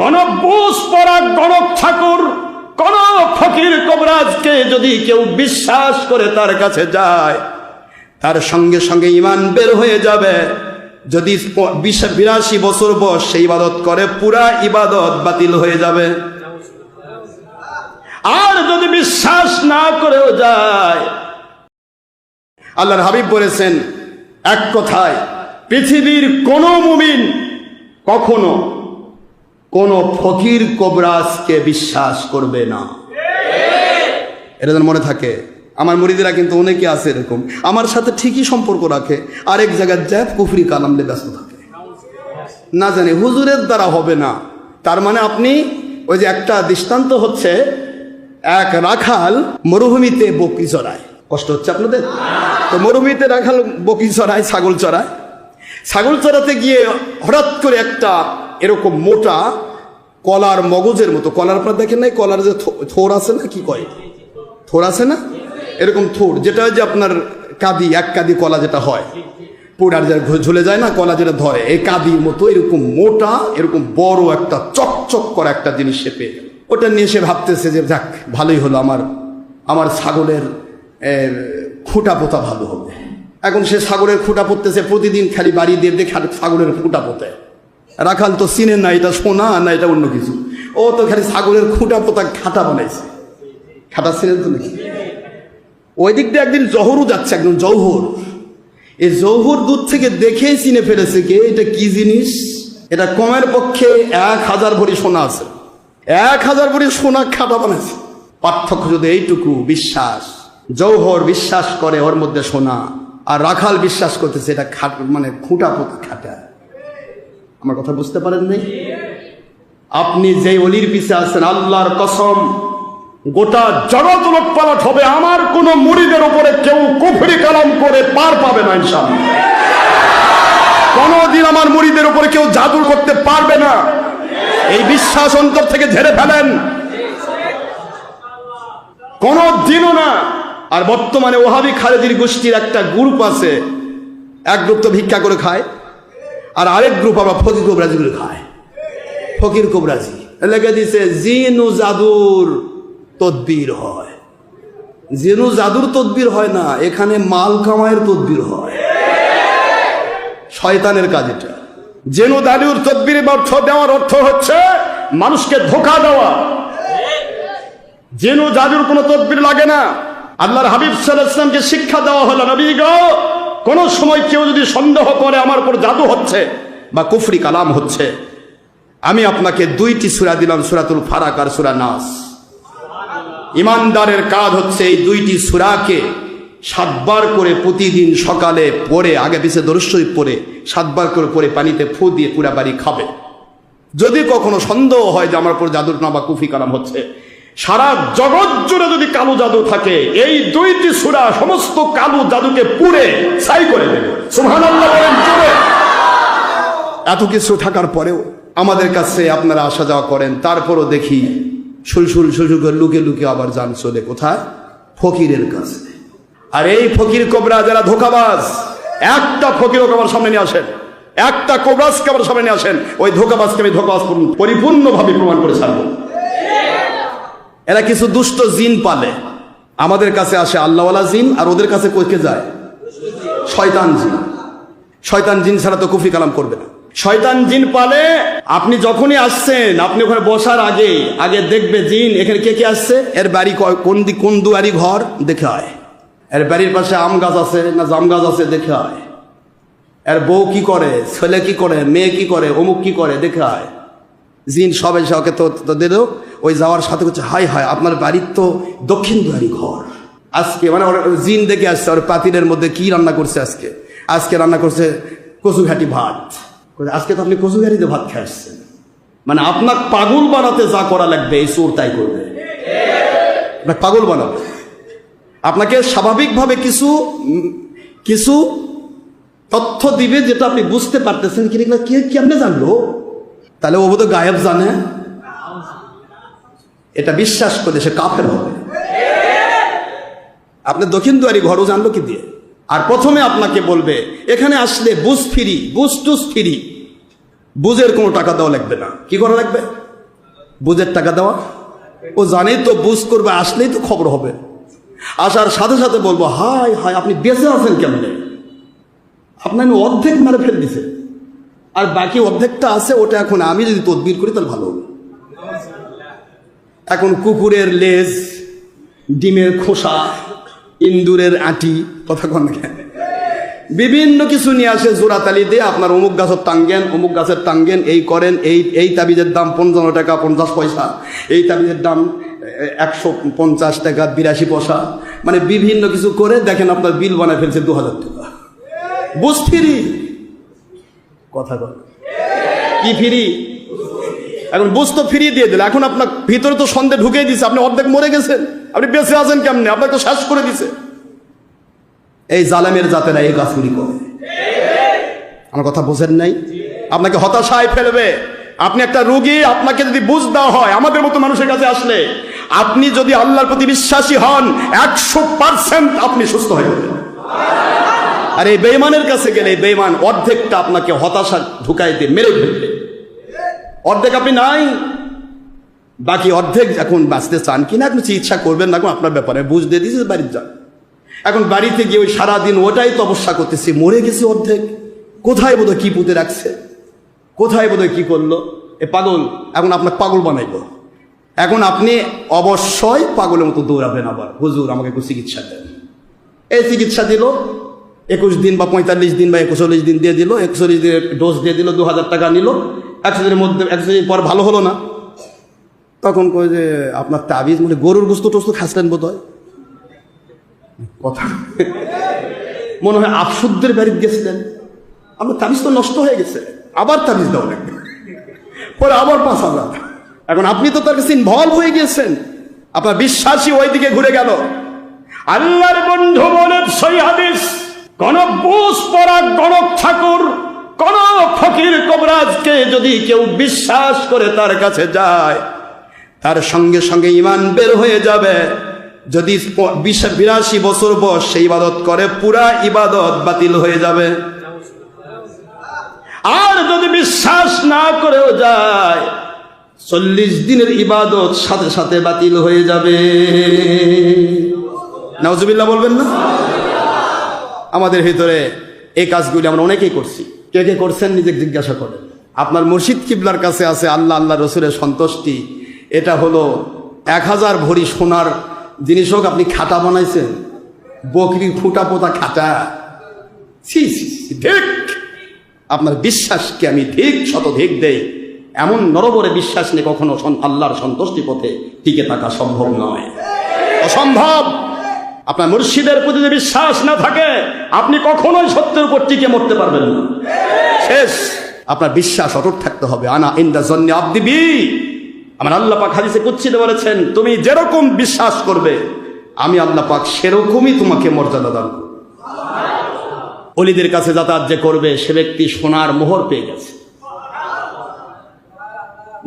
কোন বুঝ পড়া গণক ঠাকুর, কোন ফকির কবিরাজকে যদি কেউ বিশ্বাস করে তার কাছে যায়, তার সঙ্গে সঙ্গে ঈমান বের হয়ে যাবে। যদি 82 বছর বয়স সেই ইবাদত করে, পুরা ইবাদত বাতিল হয়ে যাবে। আর যদি বিশ্বাস না করেও যায়, আল্লাহর হাবিব বলেছেন এক কথায়, পৃথিবীর কোন মুমিন কখনো কোন ফকির কবিরাজকে বিশ্বাস করবে না। এটা যেন মনে থাকে। আমার মুরিদেরা কিন্তু অনেকে আছে এরকম, আমার সাথে ঠিকই সম্পর্ক রাখে, আরেক জায়গায় যায় কুফরি কালাম নিয়ে ব্যস্ত থাকে, না জানি হুজুরের দ্বারা হবে না। তার মানে আপনি ওই যে একটা দৃষ্টান্ত হচ্ছে, এক রাখাল মরুভূমিতে বকরি চড়ায়। কষ্ট হচ্ছে আপনাদের? তো মরুভূমিতে রাখাল বকরি চড়ায়, ছাগল চড়ায়। ছাগল চড়াতে গিয়ে হঠাৎ করে একটা এরকম মোটা কলার মগজের মতো, কলার আপনার দেখেন নাই, কলার যে থোর আছে না, কি কয় থোর আছে না, এরকম থোর, যেটা যে আপনার কাঁদি, এক কাঁদি কলা যেটা হয়, পুরার যা ঝুলে যায় না কলা যেটা ধরে, এই কাঁদির মতো এরকম মোটা, এরকম বড় একটা চকচক করা একটা জিনিস সে পেয়ে গেল। ওটা নিয়ে সে ভাবতেছে যে যাক ভালোই হলো, আমার ছাগলের খুঁটা পোতা ভালো হবে। এখন সে ছাগলের খুঁটা পোততেছে, প্রতিদিন খালি বাড়ি দিয়ে দেখে ছাগলের খুঁটা পোতে। রাখাল তো চিনেন না এটা সোনা না এটা অন্য কিছু, ও তো খালি ছাগলের খুঁটা পোতা খাটা বানাইছে। খাটা ছিলেন তো নাকি? ওই দিক দিয়ে একদিন জহরও যাচ্ছে, একদম জৌহর। এই জৌহর দুধ থেকে দেখেই চিনে ফেলেছে কে এটা কি জিনিস। এটা কমের পক্ষে 1000 ভরি সোনা আছে, 1000 ভরি সোনা খাটা বানাইছে। পার্থক্য যদি এইটুকু, বিশ্বাস। জৌহর বিশ্বাস করে ওর মধ্যে সোনা, আর রাখাল বিশ্বাস করতেছে এটা মানে খুঁটা পোতা খাটা। আমার কথা বুঝতে পারেন নাই? আপনি যেই অলির পিছে আছেন, আল্লাহর কসম গোটা জগৎ লোটপালট হবে, আমার কোন মুরিদের উপরে কেউ কুফরি কালাম করে পার পাবে না ইনশাআল্লাহ। কোনদিন আমার মুরিদের উপরে কেউ জাদু করতে পারবে না, এই বিশ্বাস অন্তর থেকে ঝেড়ে ফেলেন, কোনদিনও না। আর বর্তমানে ওহাবি খালেদির গোষ্ঠীর একটা গ্রুপ আছে, এক গ্রুপ তো ভিক্ষা করে খায়, আর আরেক গ্রুপ আবার ফকির কবিরাজি করে খায়। ফকির কবিরাজি লেগে দিছে জিন ও জাদুর তদবির হয়। জিন ও জাদুর তদবির হয় না, এখানে মাল কামায়ের তদবির হয়, শয়তানের কাজ এটা। জিন ও জাদুর তদবিরের অর্থ দেওয়ার অর্থ হচ্ছে মানুষকে ধোঁকা দেওয়া। জিন ও জাদুর কোনো তদবির লাগে না। আল্লাহর হাবিব সাল্লাল্লাহু আলাইহি ওয়াসাল্লামকে শিক্ষা দেওয়া হলো, নবী গো কোন সময় কেউ যদি সন্দেহ করে আমার উপর জাদু হচ্ছে বা কুফরি কালাম হচ্ছে, আমি আপনাকে 2টি সূরা দিলাম, সূরাতুল ফালাক আর সূরা নাস। ইমানদারের কাজ হচ্ছে এই 2টি সূরাকে 7 বার করে প্রতিদিন সকালে পড়ে, আগে পিছে দরুদ শরীফ পড়ে 7 বার করে পড়ে পানিতে ফু দিয়ে পুরা বাড়ি খাবে। যদি কখনো সন্দেহ হয় যে আমার উপর জাদুর না বা কুফরি কালাম হচ্ছে, সারা জগৎ জুড়ে যদি কালো জাদু থাকে, এই 2টি সূরা সমস্ত কালো জাদুকে পুড়ে ছাই করে দেবে। সুবহানাল্লাহ বলেন জোরে। এত কিছু থাকার পরেও আমাদের কাছে আপনারা আসা যাওয়া করেন, তারপরও দেখি সুলসুল করে লুকে লুকে আবার যান চলে কোথায়? ফকিরের কাছে। আর এই ফকির কোবরা যারা ধোকাবাজ, একটা ফকির আমার সামনে নিয়ে আসেন, একটা কোবরাজকে আমার সামনে নিয়ে আসেন, ওই ধোকাবাজকে আমি ধোকাবাজ পরিপূর্ণভাবে প্রমাণ করে ছাড়বো। এরা কিছু দুষ্ট জিন পালে, আমাদের কাছে আসে আল্লাহওয়ালা জিন, আর ওদের কাছে কইকে যায় শয়তান জিন। শয়তান জিন ছাড়া তো কুফরি কালাম করবে না। শয়তান জিন পালে, আপনি যখনই আসছেন, আপনি ওখানে বসার আগে দেখবে জিন এখানে কে কে আসছে, এর বাড়ি কোন দুয়ারি ঘর দেখে হয়, এর বাড়ির পাশে আম গাছ আছে না জাম গাছ আছে দেখে হয়, এর বউ কি করে, ছেলে কি করে, মেয়ে কি করে, অমুক কি করে দেখে হয়। জিন সবে সকে তো দিল, ওই যাওয়ার সাথে হচ্ছে হাই হাই আপনার বাড়ির তো দক্ষিণ দুয়ারি ঘর। আজকে মানে জিন দেখে আসছে, ওর পাতিলের মধ্যে কি রান্না করছে, আজকে রান্না করছে কচু ঘাটি ভাত। আজকে তো আপনি কচু ঘাটিতে ভাত খেয়ে আসছেন, মানে আপনার পাগল বানাতে যা করা লাগবে এই চোর তাই করবে, আপনার পাগল বানাবে। আপনাকে স্বাভাবিকভাবে কিছু তথ্য দিবে যেটা আপনি বুঝতে পারতেছেন, কি আপনি জানলো, তাহলে ও বোধ গায়েব জানে, এটা বিশ্বাস করে সে কাফের হবে। আপনি দক্ষিণ দুয়ারি ঘরও জানলো কি দিয়ে? আর প্রথমে আপনাকে বলবে এখানে আসলে বুঝ টুস ফ্রি, বুঝের কোনো টাকা দেওয়া লাগবে না। কি করা লাগবে? বুঝের টাকা দেওয়া, ও জানেই তো বুঝ করবে, আসলেই তো খবর হবে। আসার সাথে সাথে বলবো, হায় হায় আপনি বেঁচে আছেন কেমনে, আপনার অর্ধেক মেরে ফেল দিছে, আর বাকি অর্ধেকটা আছে, ওটা এখন আমি যদি তদবির করি তাহলে ভালো হবে। এখন কুকুরের লেজ, ডিমের খোসা, ইন্দুরের আটি, কথা কন না, বিভিন্ন কিছু নিয়ে আসে জোড়াতালি দিয়ে, আপনার অমুক গাছের টাঙ্গেন, অমুক গাছের টাঙ্গেন, এই করেন, এই তাবিজের দাম 55 টাকা 50 পয়সা, এই তাবিজের দাম 150 টাকা 82 পয়সা, মানে বিভিন্ন কিছু করে দেখেন আপনার বিল বানায় ফেলছে 2000 টাকা। বুঝ ফিরি, কথা বল কি ফিরি, এখন বুঝ তো ফিরি দিয়ে দিল, এখন আপনার ভিতরে তো সন্দেহ ঢুকিয়ে দিছে, আপনি অর্ধেক মরে গেছেন, আপনি বেঁচে আছেন কেমনে, আপনাকে তো শেষ করে দিছে। এই জালেমের জাতেরা এই কাজগুলি করে, আমার কথা বোঝেন নাই? আপনাকে হতাশায় ফেলবে। আপনি একটা রোগী, আপনাকে যদি বুঝ দেওয়া হয়, আমাদের মতো মানুষের কাছে আসলে, আপনি যদি আল্লাহর প্রতি বিশ্বাসী হন 100% আপনি সুস্থ হয়ে যাবেন। আর এই বেঈমানের কাছে গেলে বেঈমান অর্ধেকটা আপনাকে হতাশা ঢুকাই দিয়ে মেরে ফেলবে, অর্ধেক আপনি নাই, বাকি অর্ধেক এখন বাঁচতে চান কিনা, আপনি চিকিৎসা করবেন না, আপনার ব্যাপারে বুঝ দিয়ে দিয়েছে, বাড়ির যান। এখন বাড়িতে গিয়ে ওই সারাদিন ওটাই তপস্যা করতেছি, মরে গেছি অর্ধেক, কোথায় বোধহয় কি পুঁতে রাখছে, কোথায় বোধহয় কি করলো, এ পাগল, এখন আপনাকে পাগল বানাইব। এখন আপনি অবশ্যই পাগলের মতো দৌড়াবেন, আবার হুজুর আমাকে একটু চিকিৎসা দেন। এই চিকিৎসা দিল 21 দিন বা 45 দিন বা 41 দিন দিয়ে দিল, 41 দিনের ডোজ দিয়ে দিল, 2000 টাকা নিল, 100 দিনের মধ্যে 100 দিন পর ভালো হলো না, তখন কই যে আপনার তাবিজ মানে গরুর গোস্ত টোস্ত খাসলেন বোধ হয়, কথা মনে হয় আফসুদ্দের বাড়িতে গেছিলেন, আপনার তাবিজ তো নষ্ট হয়ে গেছে, আবার তাবিজ দেওয়া লাগবে, পরে আবার 5000। এখন আপনি তো তার কাছে ইনভলভ হয়ে গিয়েছেন, আপনার বিশ্বাসী ওই দিকে ঘুরে গেল। আল্লাহর বন্ধু বলে সই হাদিস, কোন বুঝ পড়া গণক ঠাকুর, কোন ফকির কবরাজকে যদি কেউ বিশ্বাস করে তার কাছে যায়, তার সঙ্গে সঙ্গে ঈমান বের হয়ে যাবে। যদি 82 বছর বয়স সেই ইবাদত করে, পুরা ইবাদত বাতিল হয়ে যাবে। আর যদি বিশ্বাস না করেও যায়, 40 দিনের ইবাদত সাথে সাথে বাতিল হয়ে যাবে। নাউজুবিল্লাহ বলবেন না? আমাদের ভিতরে এই কাজগুলি আমরা অনেকেই করছি, কে কে করছেন নিজে জিজ্ঞাসা করেন। আপনার মুর্শিদ কিবলার কাছে আছে আল্লাহ আল্লাহ রসুলের সন্তুষ্টি, এটা হলো 1000 ভরি সোনার জিনিস হোক, আপনি খাটা বানাইছেন, বকরি খুঁটা পোতা খাটা, ঠিক আপনার বিশ্বাসকে আমি ঠিক শতধিক দেই, এমন নরবরে বিশ্বাস নিয়ে কখনো আল্লাহর সন্তুষ্টি পথে টিকে থাকা সম্ভব নয়, অসম্ভব। আপনার মুর্শিদের প্রতি যদি বিশ্বাস না থাকে, আপনি কখনোই সত্যের উপর টিকে মরতে পারবেন না, শেষ। আপনার বিশ্বাস অটুট থাকতে হবে। আনা ইনদা জন্নি আব্দি বি, আমার আল্লাহ পাক হাদিসে কুদসিতে বলেছেন, তুমি যেরকম বিশ্বাস করবে আমি আল্লাহ পাক সেরকমই তোমাকে মর্যাদা দান করব। ওলিদের কাছে যাতায়াত যে করবে সে ব্যক্তি সোনার মোহর পেয়ে গেছে,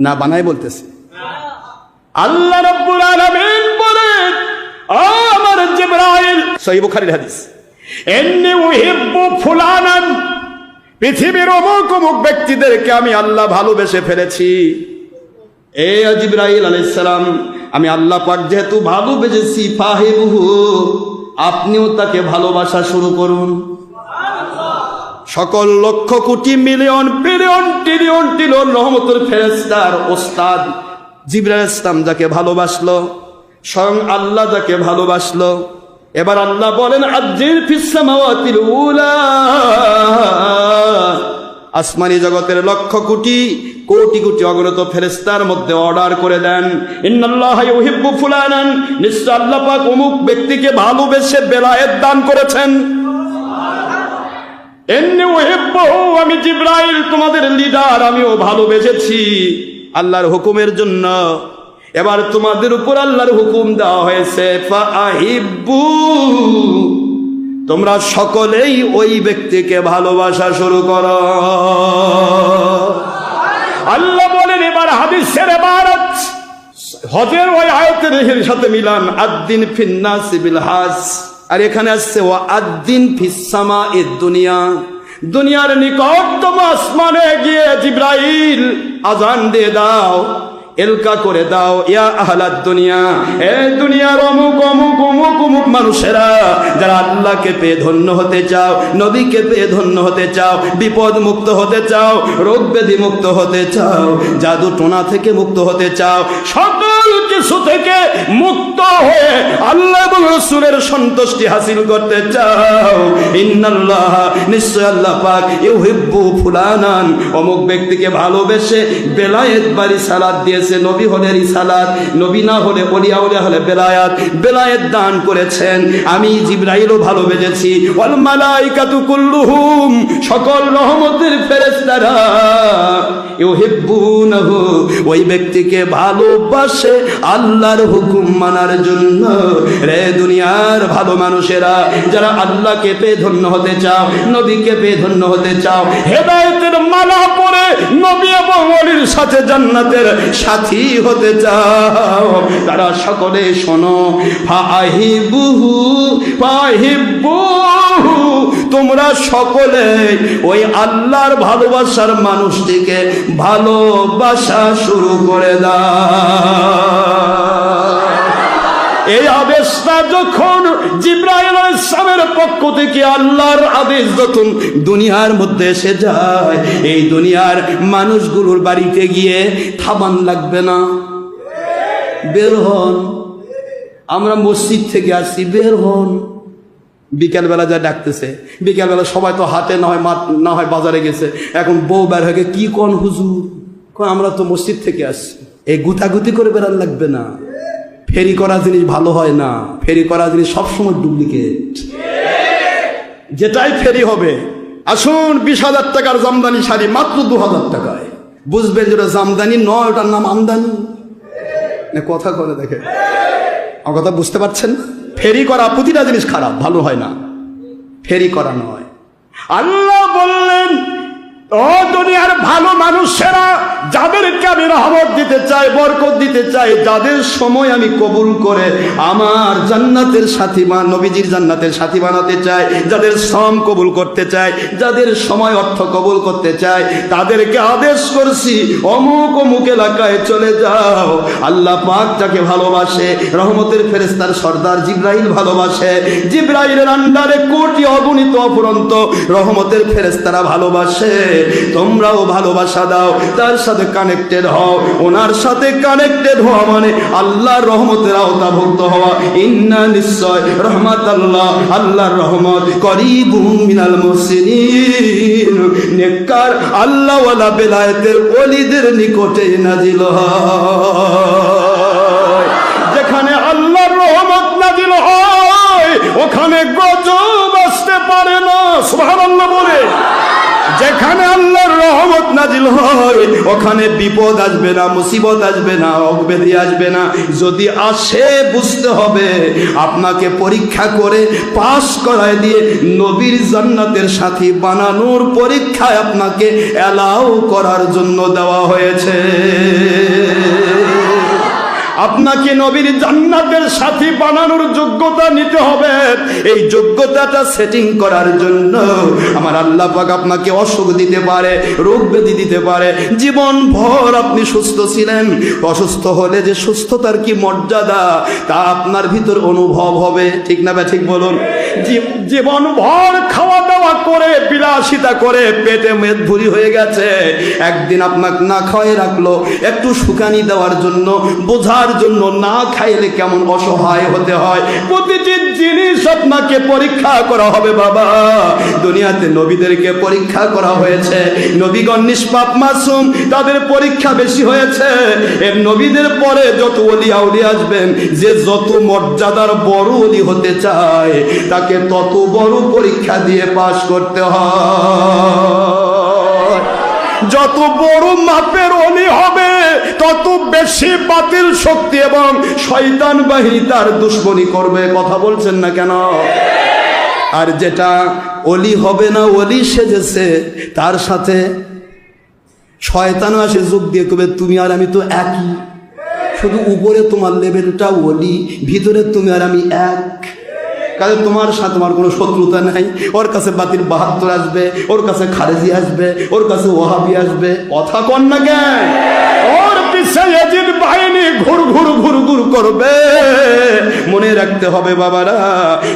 না বানায় বলতেছে। আল্লাহ রাব্বুল আলামিন বলেন, আমার জিবরাইল, সহিহ বুখারীর হাদিস, ইন্নী উহিব্বু ফুলানান, পৃথিবীর অমুক অমুক ব্যক্তিদেরকে আমি আল্লাহ ভালোবেসে ফেলেছি। এ জিবরাইল আলাইহিস সালাম, আমি আল্লাহ পাক যেহেতু ভালোবেসেছি, ফাহিবহু, আপনিও তাকে ভালোবাসা শুরু করুন। সকল lakh crore million billion trillion trillion রহমতের ফেরেশতার ওস্তাদ জিবরাইল আলাইহিস সালাম যাকে ভালোবাসলো, স্বয়ং আল্লাহ যাকে ভালোবাসলো, এবার আল্লাহ বলেন আযজির ফিস সামাওয়াতিল উলা, আসমানি জগতের লক্ষ কোটি কোটি কোটি অগণিত ফেরেশতার মধ্যে অর্ডার করে দেন, ইন্নাল্লাহা ইউহিব্বু ফুলানান, নিশ্চয় আল্লাহ পাক অমুক ব্যক্তিকে ভালোবেসে বেলায়েত দান করেছেন। ইন্নী উহিব্বুহু, আমি জিবরাইল তোমাদের লিডার, আমিও ভালোবেসেছি আল্লাহর হুকুমের জন্য। এবার তোমাদের উপর আল্লাহর হুকুম দেওয়া হয়েছে, ফাআহিব্বু, তোমরা সকলেই ওই ব্যক্তিকে ভালোবাসা শুরু করো। আল্লাহ বলেন, এবার হাদিসের ইবারত হজের ওই আয়াতের সাথে মিলান, আদ্দিন ফিন্নাস বিল হাজ, আর এখানে আসছে ওয়া আদ্দিন ফিস সামাইদ দুনিয়া, দুনিয়ার নিকটতম আসমানে গিয়ে জিবরাইল আজান দিয়ে দাও। এলকা করে দাও, ইয়া আহলাদ দুনিয়া, এ দুনিয়ার অমুক অমুক অমুক অমুক মানুষেরা যারা আল্লাহকে পেয়ে ধন্য হতে চাও, নবীকে পেয়ে ধন্য হতে চাও, বিপদ মুক্ত হতে চাও, রোগ ব্যাধি মুক্ত হতে চাও, জাদু টোনা থেকে মুক্ত হতে চাও, সকল কিছু থেকে মুক্ত হয়ে আল্লাহ এবং রাসূলের সন্তুষ্টি হাসিল করতে চাও, ইন্নাল্লাহ, নিশ্চয় আল্লাহ পাক, ইউহিব্বু ফুলানান, অমুক ব্যক্তিকে ভালোবেসে বেলায়েত বা রিসালাত দিয়েছে। নবী হলে রিসালাত, নবী না হলে ওলিয়া, ওলিয়া হলে বেলায়াত, বেলায়েত দান করেছেন। আমি জিবরাইলও ভালোবেসেছি, ওয়াল মালাইকাতু কুল্লুহুম, সকল রহমতের ফেরেশতারা ইউহিব্বুনাহু, ওই ব্যক্তিকে ভালোবাসে আল্লাহর হুকুম মানার জন্য। রে দুনিয়ার ভালো মানুষেরা যারা আল্লাহকে পেয়ে ধন্য হতে চাও, নবীকে পেয়ে ধন্য হতে চাও, হেদায়েতের মালা পরে নবী এবং ওলির সাথে জান্নাতের সাথী হতে চাও, তারা সকলে শোনো, ফাহিবুহু ফাহিবুহু, তোমরা সকলে ওই আল্লাহর ভালোবাসার মানুষটিকে ভালোবাসা শুরু করে দাও। এই আদেশটা যখন জিবরাইল আলাইহিস সালামের পক্ষ থেকে আল্লাহর আদেশ যখন দুনিয়ার মধ্যে এসে যায়, এই দুনিয়ার মানুষগুলোর বাড়িতে গিয়ে থামান লাগবে না, বের হন, আমরা মসজিদ থেকে আসছি, বের হন। বিকেলবেলা যা ডাকতেছে, বিকেলবেলা সবাই তো হাটে না হয় বাজারে গেছে, এখন বউ বের হয়ে, কি কোন হুজুর, আমরা তো মসজিদ থেকে আসছি। এই গুতাগুতি করে বেরান লাগবে না। ফেরি করা জিনিস ভালো হয় না, ফেরি করা জিনিস সবসময় ডুপ্লিকেট, যেটাই ফেরি হবে। আসুন 20,000 টাকার জামদানি শাড়ি মাত্র 2,000 টাকায়, বুঝবেন যেটা জামদানি নয়, ওটার নাম আমদানি। কথা করে দেখে, আমার কথা বুঝতে পারছেন? ফেরি করা প্রতিটা জিনিস খারাপ, ভালো হয় না, ফেরি করা নয়। আল্লাহ বললেন, ও দুনিয়ার ভালো মানুষেরা যাদেরকে আমি রহমত দিতে চাই, বরকত দিতে চাই, যাদের সময় আমি কবুল করে আমার জান্নাতের সাথী নবীজির জান্নাতের সাথী বানাতে চাই, যাদের শ্রম কবুল করতে চাই, যাদের সময় অর্থ কবুল করতে চাই, তাদেরকে আদেশ করছি অমুক অমুক এলাকায় চলে যাও। আল্লাহ পাক যাকে ভালোবাসে, রহমতের ফেরেশতার সর্দার জিবরাইল ভালোবাসে, জিবরাইলের আন্ডারে কোটি অগণিত অফুরন্ত রহমতের ফেরেশতারা ভালোবাসে। তোমরাও ভালোবাসা দাও, তার সাথে কানেক্টেড হও। ওনার সাথে কানেক্টেড হওয়া মানে আল্লাহর রহমতের আওতাভুক্ত হওয়া। ইন্না, নিশ্চয়, রহমত আল্লাহ, আল্লাহর রহমত, করিবুম মিনাল মুহসিনিন, নেককার আল্লাহওয়ালা বেলায়েতের ওলিদের নিকটে নাজিল হয়। যেখানে আল্লাহর রহমত নাজিল হয় ওখানে গজব আসতে পারে না, সুবহানাল্লাহ বলে। যেখানে আল্লাহর রহমত নাজিল হয় ওখানে বিপদ আসবে না, মুসিবত আসবে না, অগবেদি আসবে না। যদি আসে বুঝতে হবে আপনাকে পরীক্ষা করে পাস করায় দিয়ে নবীর জান্নাতের সাথী বানানোর পরীক্ষায় আপনাকে অ্যালাউ করার জন্য দেওয়া হয়েছে। আপনাকে নবীর জান্নাতের সাথী বানানোর যোগ্যতা নিতে হবে। এই যোগ্যতাটা সেটিং করার জন্য আমার আল্লাহ পাক আপনাকে অসুখ দিতে পারে, রোগ ব্যাধি দিতে পারে। জীবন ভর আপনি সুস্থ ছিলেন, অসুস্থ হলে যে সুস্থতার কি মর্যাদা তা আপনার ভিতর অনুভব হবে, ঠিক না? ঠিক বলুন। জীবন ভর খাওয়া দাওয়া করে, বিলাসিতা করে পেটে মেদ ভুরি হয়ে গেছে, একদিন আপনাকে না খাওয়াই রাখলো একটু শুকানি দেওয়ার জন্য, বোঝার জন্য, না খাইলে কেমন অসহায় হতে হয়। প্রতিটি জিনিস আপনাকে পরীক্ষা করা হবে বাবা। দুনিয়াতে নবীদেরকে পরীক্ষা করা হয়েছে, নবীগণ নিষ্পাপ মাসুম, তাদের পরীক্ষা বেশি হয়েছে। এর নবীদের পরে যত ওলি আউলিয়া আসবেন, যে যত মর্যাদার বড় ওলি হতে চায় তাকে তত বড় পরীক্ষা দিয়ে পাশ করতে হয়। যত বড় মাপের ওলি হবে তত বেশি বাতিল শক্তি এবং শয়তান বাহিনী তার দুশ্মনী করবে। কথা বলছেন না কেন? আর যেটা ওলি হবে না, ওলি সেজেছে, তার সাথে শয়তানও আসে যোগ দিয়ে কবে তুমি আর আমি তো একই, শুধু উপরে তোমার লেভেলটা ওলি, ভিতরে তুমি আর আমি এক। কাজে তোমার সাথে তোমার কোনো শত্রুতা নাই। ওর কাছে বাতিল 72 আসবে, ওর কাছে খারেজি আসবে, ওর কাছে ওহাবি আসবে। কথা কন না কেন? ওর পিছে ইয়াজিদ ঘুর ঘুর ঘুর ঘুর করবে। মনে রাখতে হবে বাবারা,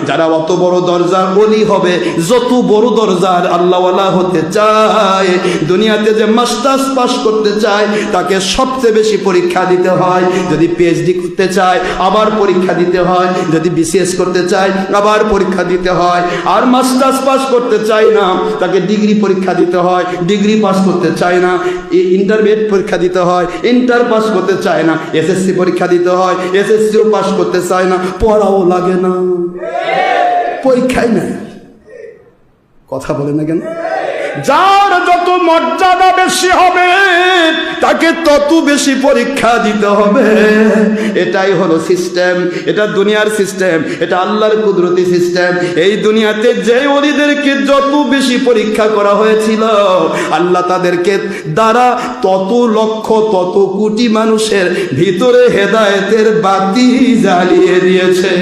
যারা অত বড় দরজার ওলি হবে, যত বড় দরজার আল্লাহওয়ালা হতে চায়, দুনিয়াতে যে মাস্টার্স পাস করতে চায় তাকে সবচেয়ে বেশি পরীক্ষা দিতে হয়। যদি পিএইচডি করতে চায় আবার পরীক্ষা দিতে হয়, যদি বিসিএস করতে চায় আবার পরীক্ষা দিতে হয়। আর মাস্টার্স পাস করতে চায় না, তাকে ডিগ্রি পরীক্ষা দিতে হয়। ডিগ্রি পাস করতে চায় না, ইন্টারমিডিয়েট পরীক্ষা দিতে হয়। ইন্টার পাস করতে চায় না, এসএসসি পরীক্ষা দিতে হয়। এসএসসিও পাস করতে চায় না, পড়াও লাগে না, পরীক্ষাই নাই। কথা বলে না কেন? যার যত মর্যাদা বেশি হবে তাকে তত বেশি পরীক্ষা দিতে হবে। এটাই হলো সিস্টেম, এটা দুনিয়ার সিস্টেম, এটা আল্লাহর কুদরতি সিস্টেম। এই দুনিয়াতে যে ওলিদেরকে যত বেশি পরীক্ষা করা হয়েছিল, আল্লাহ তাদেরকে দ্বারা তত লক্ষ তত কোটি মানুষের ভিতরে হেদায়েতের বাতি জ্বালিয়ে দিয়েছে।